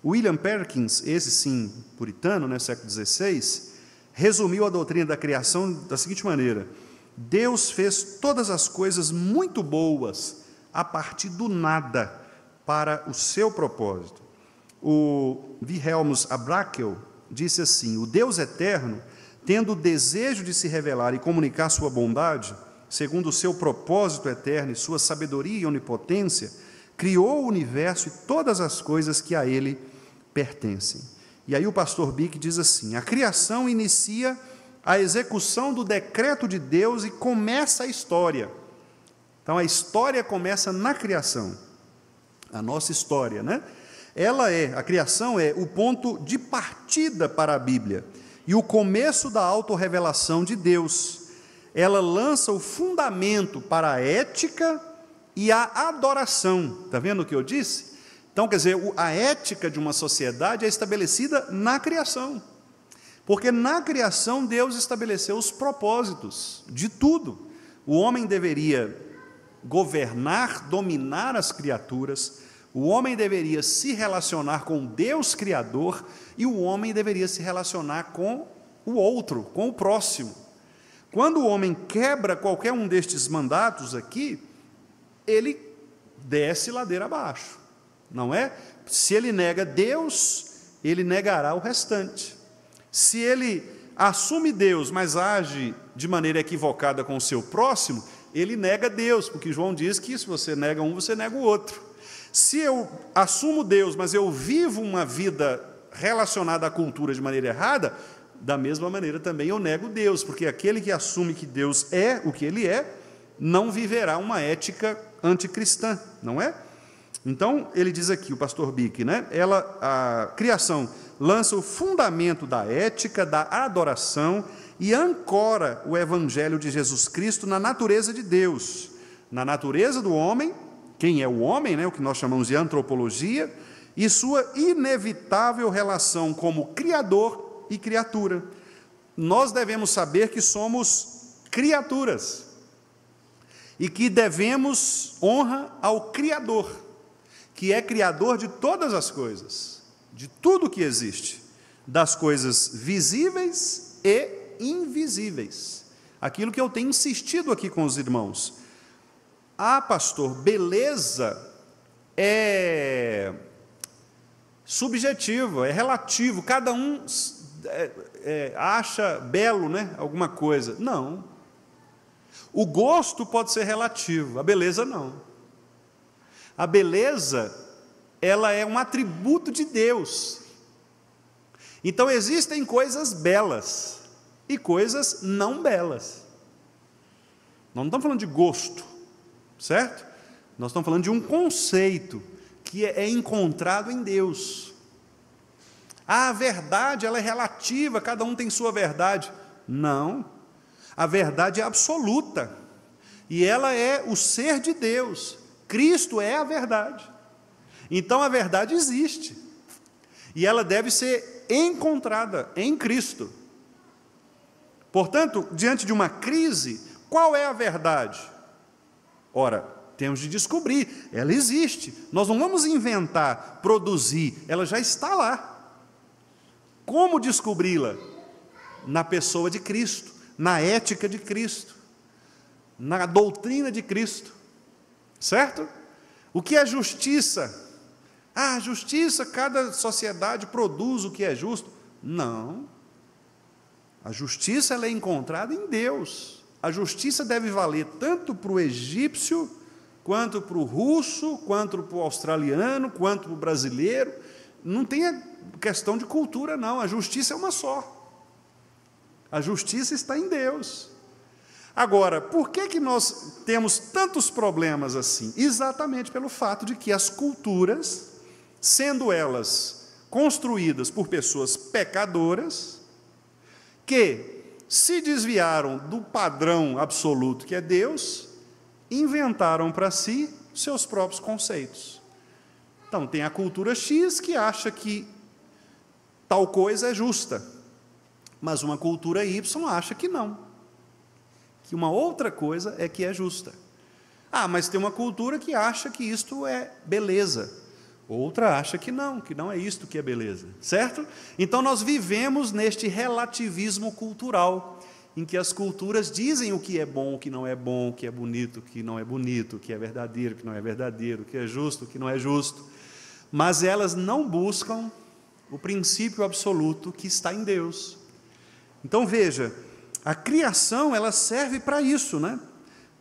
William Perkins, esse sim puritano, né, século XVI, resumiu a doutrina da criação da seguinte maneira, Deus fez todas as coisas muito boas a partir do nada para o seu propósito. O Wilhelmus Abrakel disse assim, o Deus eterno, tendo o desejo de se revelar e comunicar sua bondade, segundo o seu propósito eterno e sua sabedoria e onipotência, criou o universo e todas as coisas que a ele pertencem. E aí o pastor Bick diz assim, a criação inicia a execução do decreto de Deus e começa a história. Então, a história começa na criação. a nossa história, né? A criação é o ponto de partida para a Bíblia e o começo da autorrevelação de Deus. Ela lança o fundamento para a ética e a adoração. Está vendo o que eu disse? Então, quer dizer, a ética de uma sociedade é estabelecida na criação. Porque na criação Deus estabeleceu os propósitos de tudo. O homem deveria governar, dominar as criaturas, o homem deveria se relacionar com Deus Criador e o homem deveria se relacionar com o outro, com o próximo. Quando o homem quebra qualquer um destes mandatos aqui, ele desce ladeira abaixo, não é? Se ele nega Deus, ele negará o restante. Se ele assume Deus, mas age de maneira equivocada com o seu próximo, ele nega Deus, porque João diz que se você nega um, você nega o outro. Se eu assumo Deus, mas eu vivo uma vida relacionada à cultura de maneira errada, da mesma maneira também eu nego Deus, porque aquele que assume que Deus é o que Ele é, não viverá uma ética anticristã, não é? Então, ele diz aqui, o pastor Bick, né? A criação lança o fundamento da ética, da adoração e ancora o evangelho de Jesus Cristo na natureza de Deus, na natureza do homem, quem é o homem, né? O que nós chamamos de antropologia, e sua inevitável relação como criador e criatura. Nós devemos saber que somos criaturas e que devemos honra ao Criador, que é criador de todas as coisas, de tudo que existe, das coisas visíveis e invisíveis. Aquilo que eu tenho insistido aqui com os irmãos. Pastor, beleza é subjetivo, é relativo, cada um acha belo, né, alguma coisa. Não. O gosto pode ser relativo, a beleza não. A beleza, ela é um atributo de Deus. Então existem coisas belas e coisas não belas. Nós não estamos falando de gosto, certo? Nós estamos falando de um conceito que é encontrado em Deus. A verdade, ela é relativa, cada um tem sua verdade. Não, a verdade é absoluta, e ela é o ser de Deus. Cristo é a verdade. Então a verdade existe, e ela deve ser encontrada em Cristo. Portanto, diante de uma crise, qual é a verdade? Ora, temos de descobrir, ela existe. Nós não vamos inventar, produzir, ela já está lá. Como descobri-la? Na pessoa de Cristo, na ética de Cristo, na doutrina de Cristo, certo? O que é justiça? Justiça, cada sociedade produz o que é justo. Não. A justiça, ela é encontrada em Deus. A justiça deve valer tanto para o egípcio, quanto para o russo, quanto para o australiano, quanto para o brasileiro. Não tem questão de cultura, não. A justiça é uma só. A justiça está em Deus. Agora, por que nós temos tantos problemas assim? Exatamente pelo fato de que as culturas, sendo elas construídas por pessoas pecadoras, que se desviaram do padrão absoluto que é Deus, inventaram para si seus próprios conceitos. Então, tem a cultura X que acha que tal coisa é justa, mas uma cultura Y acha que não, que uma outra coisa é que é justa. Mas tem uma cultura que acha que isto é beleza, outra acha que não é isto que é beleza, certo? Então nós vivemos neste relativismo cultural, em que as culturas dizem o que é bom, o que não é bom, o que é bonito, o que não é bonito, o que é verdadeiro, o que não é verdadeiro, o que é justo, o que não é justo, mas elas não buscam o princípio absoluto que está em Deus. Então veja, a criação, ela serve para isso, né?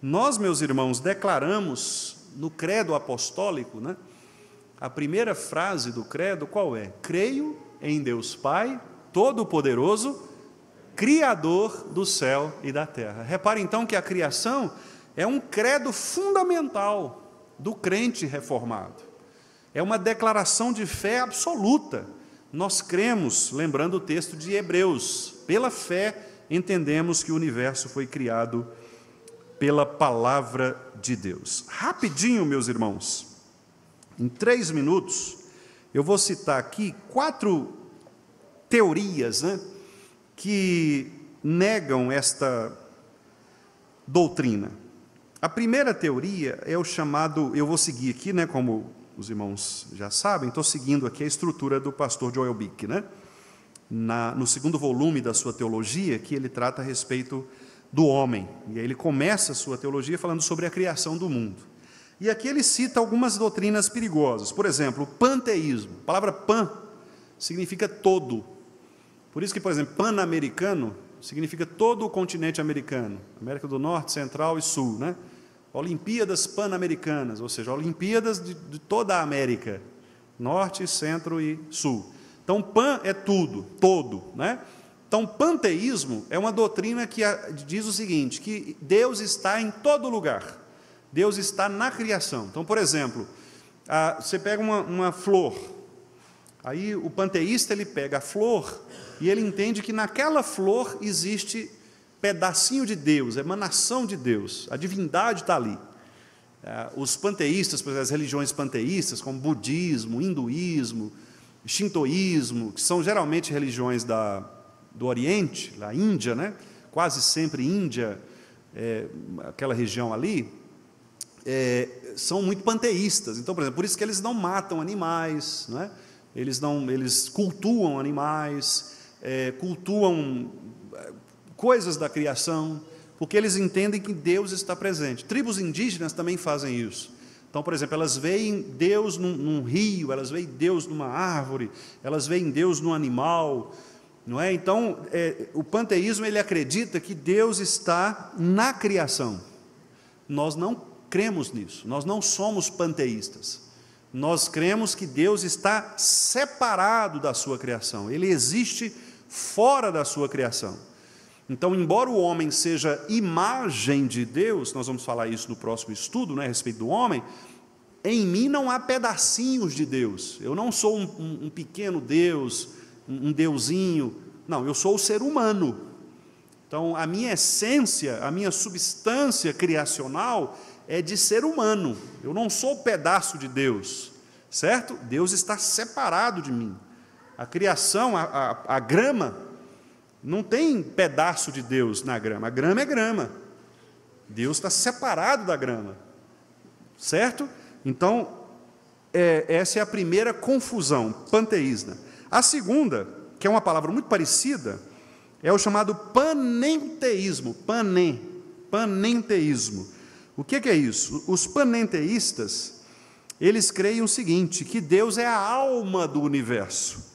Nós, meus irmãos, declaramos no credo apostólico, né? A primeira frase do credo qual é? Creio em Deus Pai, Todo-Poderoso, Criador do céu e da terra. Repare então que a criação é um credo fundamental do crente reformado. é uma declaração de fé absoluta. Nós cremos, lembrando o texto de Hebreus, pela fé entendemos que o universo foi criado pela palavra de Deus. Rapidinho, meus irmãos, em 3 minutos, eu vou citar aqui 4 teorias, que negam esta doutrina. A primeira teoria é o chamado, eu vou seguir aqui, como os irmãos já sabem, estou seguindo aqui a estrutura do pastor Joel Bick, no 2º volume da sua teologia, que ele trata a respeito do homem. E aí ele começa a sua teologia falando sobre a criação do mundo. E aqui ele cita algumas doutrinas perigosas. Por exemplo, o panteísmo. A palavra pan significa todo. Por isso que, por exemplo, pan-americano significa todo o continente americano, América do Norte, Central e Sul, Olimpíadas Pan-Americanas, ou seja, Olimpíadas de toda a América, Norte, Centro e Sul. Então, pan é tudo, todo, Então, panteísmo é uma doutrina que diz o seguinte, que Deus está em todo lugar, Deus está na criação. Então, por exemplo, você pega uma flor, aí o panteísta ele pega a flor e ele entende que naquela flor existe pedacinho de Deus, emanação de Deus, a divindade está ali. Os panteístas, por exemplo, as religiões panteístas, como budismo, hinduísmo, shintoísmo, que são geralmente religiões do Oriente, da Índia, quase sempre Índia, aquela região ali, são muito panteístas. Então, por exemplo, por isso que eles não matam animais, eles cultuam animais, cultuam coisas da criação, porque eles entendem que Deus está presente. Tribos indígenas também fazem isso. Então, por exemplo, elas veem Deus num rio, elas veem Deus numa árvore, elas veem Deus num animal, Então, o panteísmo ele acredita que Deus está na criação. Nós não cremos nisso, nós não somos panteístas. Nós cremos que Deus está separado da sua criação, Ele existe fora da sua criação. Então, embora o homem seja imagem de Deus, nós vamos falar isso no próximo estudo, a respeito do homem, em mim não há pedacinhos de Deus, eu não sou um pequeno Deus, um deusinho, não, eu sou o ser humano. Então, a minha essência, a minha substância criacional é de ser humano, eu não sou pedaço de Deus, certo? Deus está separado de mim. A criação, a grama, não tem pedaço de Deus na grama, a grama é grama, Deus está separado da grama, certo? Então, essa é a primeira confusão panteísta. A segunda, que é uma palavra muito parecida, é o chamado panenteísmo, panenteísmo. O que é isso? Os panenteístas, eles creem o seguinte, que Deus é a alma do universo,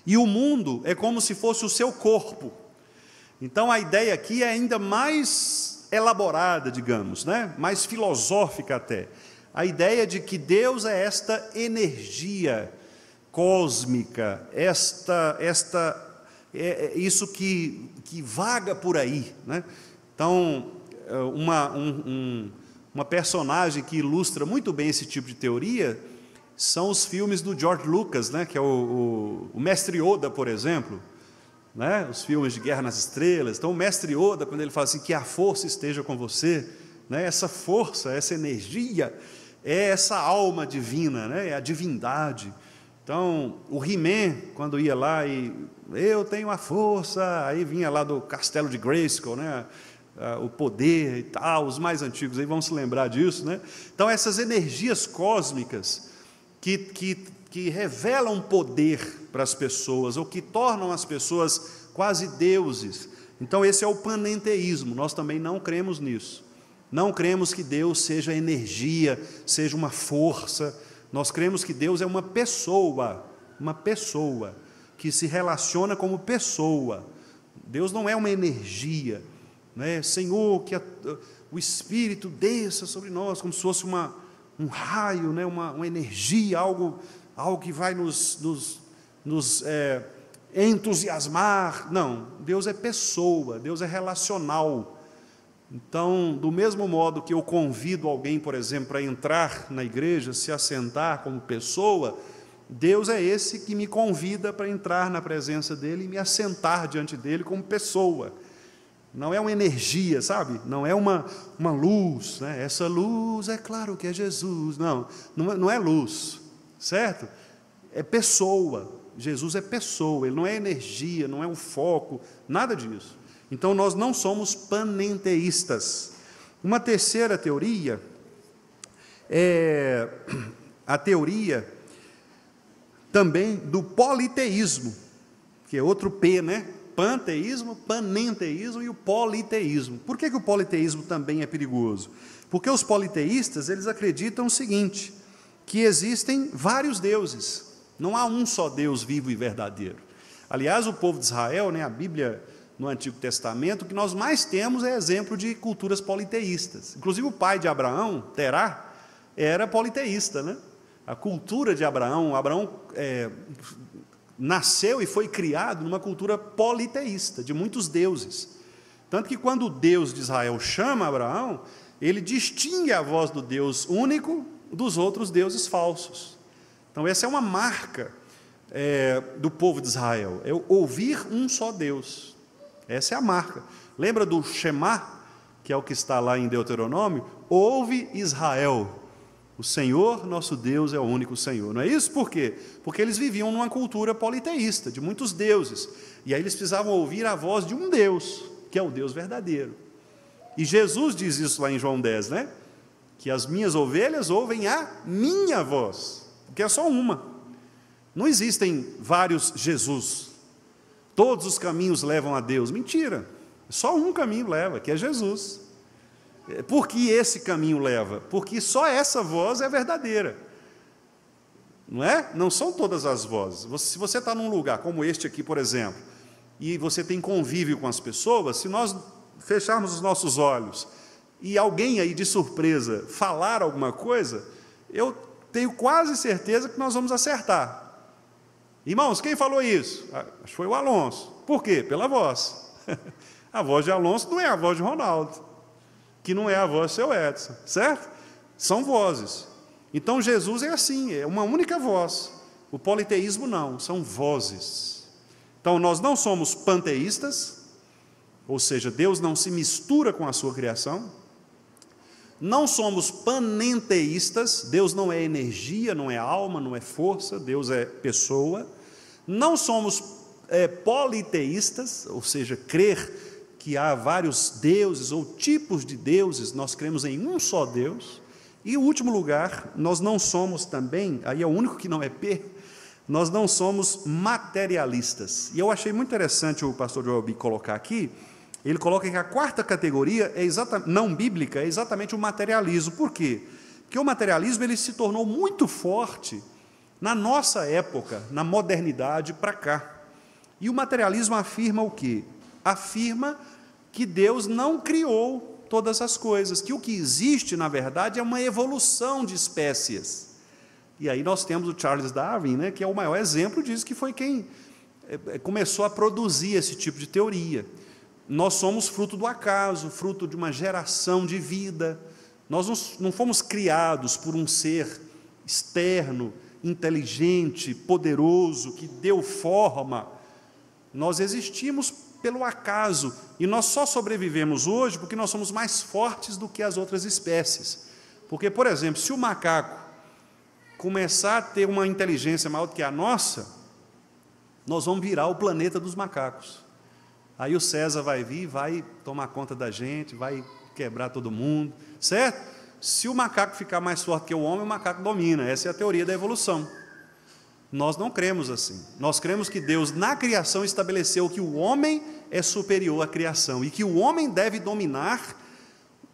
e o mundo é como se fosse o seu corpo. Então, a ideia aqui é ainda mais elaborada, digamos, mais filosófica até. A ideia de que Deus é esta energia cósmica, isso que vaga por aí. Então, uma personagem que ilustra muito bem esse tipo de teoria são os filmes do George Lucas, que é o Mestre Yoda, por exemplo, os filmes de Guerra nas Estrelas. Então, o Mestre Yoda, quando ele fala assim, que a força esteja com você, essa força, essa energia, é essa alma divina, é a divindade. Então, o He-Man, quando ia lá e eu tenho a força, aí vinha lá do castelo de Grayskull, o poder e tal, os mais antigos aí vão se lembrar disso, Então, essas energias cósmicas que revelam poder para as pessoas, ou que tornam as pessoas quase deuses. Então, esse é o panenteísmo, nós também não cremos nisso. Não cremos que Deus seja energia, seja uma força. Nós cremos que Deus é uma pessoa que se relaciona como pessoa. Deus não é uma energia, Senhor, que o Espírito desça sobre nós, como se fosse um raio, uma energia, algo que vai nos entusiasmar. Não, Deus é pessoa, Deus é relacional. Então, do mesmo modo que eu convido alguém, por exemplo, para entrar na igreja, se assentar como pessoa, Deus é esse que me convida para entrar na presença dEle e me assentar diante dEle como pessoa. Não é uma energia, sabe? Não é uma luz, né? Essa luz é claro que é Jesus. Não é luz, certo? É pessoa. Jesus é pessoa, Ele não é energia, não é um foco, nada disso. Então, nós não somos panenteístas. Uma terceira teoria é a teoria também do politeísmo, que é outro P, né? Panteísmo, panenteísmo e o politeísmo. Por que o politeísmo também é perigoso? Porque os politeístas, eles acreditam o seguinte, que existem vários deuses, não há um só Deus vivo e verdadeiro. Aliás, o povo de Israel, né, a Bíblia no Antigo Testamento, o que nós mais temos é exemplo de culturas politeístas. Inclusive o pai de Abraão, Terá, era politeísta, né? A cultura de Abraão, nasceu e foi criado numa cultura politeísta, de muitos deuses. Tanto que quando o Deus de Israel chama Abraão, ele distingue a voz do Deus único dos outros deuses falsos. Então essa é uma marca do povo de Israel, é ouvir um só Deus. Essa é a marca. Lembra do Shema, que é o que está lá em Deuteronômio? Ouve Israel, o Senhor nosso Deus é o único Senhor. Não é isso? Por quê? Porque eles viviam numa cultura politeísta, de muitos deuses. E aí eles precisavam ouvir a voz de um Deus, que é o Deus verdadeiro. E Jesus diz isso lá em João 10, né? Que as minhas ovelhas ouvem a minha voz, porque é só uma. Não existem vários Jesus. Todos os caminhos levam a Deus. Mentira. Só um caminho leva, que é Jesus. Por que esse caminho leva? Porque só essa voz é verdadeira. Não é? Não são todas as vozes. Se você está num lugar como este aqui, por exemplo, e você tem convívio com as pessoas, se nós fecharmos os nossos olhos e alguém aí de surpresa falar alguma coisa, eu tenho quase certeza que nós vamos acertar. Irmãos, quem falou isso? Acho que foi o Alonso. Por quê? Pela voz. A voz de Alonso não é a voz de Ronaldo, que não é a voz do seu Edson, certo? São vozes. Então Jesus é assim, é uma única voz. O politeísmo não, são vozes. Então nós não somos panteístas, ou seja, Deus não se mistura com a sua criação. Não somos panenteístas, Deus não é energia, não é alma, não é força, Deus é pessoa. Não somos politeístas, ou seja, crer que há vários deuses ou tipos de deuses, nós cremos em um só Deus. E, em último lugar, nós não somos também, aí é o único que não é P, nós não somos materialistas. E eu achei muito interessante o pastor Joelbi colocar aqui. Ele coloca que a quarta categoria não bíblica é exatamente o materialismo. Por quê? Porque o materialismo ele se tornou muito forte na nossa época, na modernidade para cá. E o materialismo afirma o quê? Afirma que Deus não criou todas as coisas, que o que existe, na verdade, é uma evolução de espécies. E aí nós temos o Charles Darwin, né, que é o maior exemplo disso, que foi quem começou a produzir esse tipo de teoria. Nós somos fruto do acaso, fruto de uma geração de vida. Nós não fomos criados por um ser externo, inteligente, poderoso, que deu forma. Nós existimos pelo acaso, e nós só sobrevivemos hoje porque nós somos mais fortes do que as outras espécies. Porque, por exemplo, se o macaco começar a ter uma inteligência maior do que a nossa, nós vamos virar o planeta dos macacos. Aí o César vai vir, vai tomar conta da gente, vai quebrar todo mundo, certo? Se o macaco ficar mais forte que o homem, o macaco domina. Essa é a teoria da evolução. Nós não cremos assim. Nós cremos que Deus, na criação, estabeleceu que o homem é superior à criação e que o homem deve dominar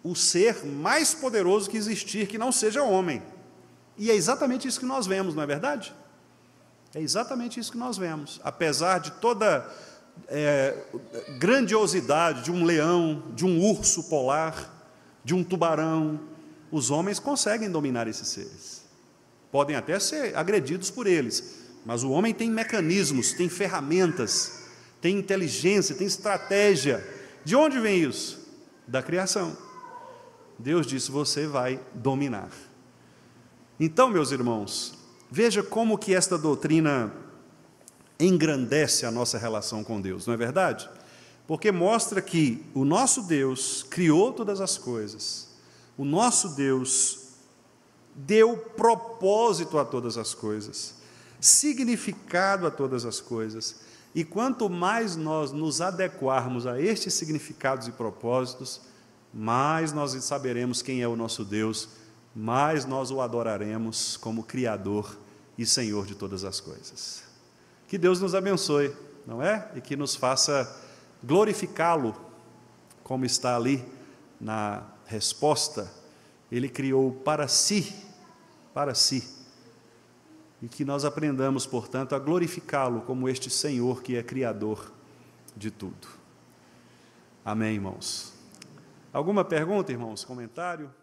o ser mais poderoso que existir, que não seja homem. E é exatamente isso que nós vemos, não é verdade? É exatamente isso que nós vemos. Apesar de toda grandiosidade de um leão, de um urso polar, de um tubarão, os homens conseguem dominar esses seres. Podem até ser agredidos por eles, mas o homem tem mecanismos, tem ferramentas, tem inteligência, tem estratégia. De onde vem isso? da criação. Deus disse: você vai dominar. Então, meus irmãos, veja como que esta doutrina engrandece a nossa relação com Deus, não é verdade? Porque mostra que o nosso Deus criou todas as coisas, o nosso Deus deu propósito a todas as coisas, significado a todas as coisas, e quanto mais nós nos adequarmos a estes significados e propósitos, mais nós saberemos quem é o nosso Deus, mais nós o adoraremos como Criador e Senhor de todas as coisas. Que Deus nos abençoe, não é? E que nos faça glorificá-lo, como está ali na resposta. Ele criou para si, e que nós aprendamos, portanto, a glorificá-lo como este Senhor que é Criador de tudo. Amém, irmãos? Alguma pergunta, irmãos? Comentário?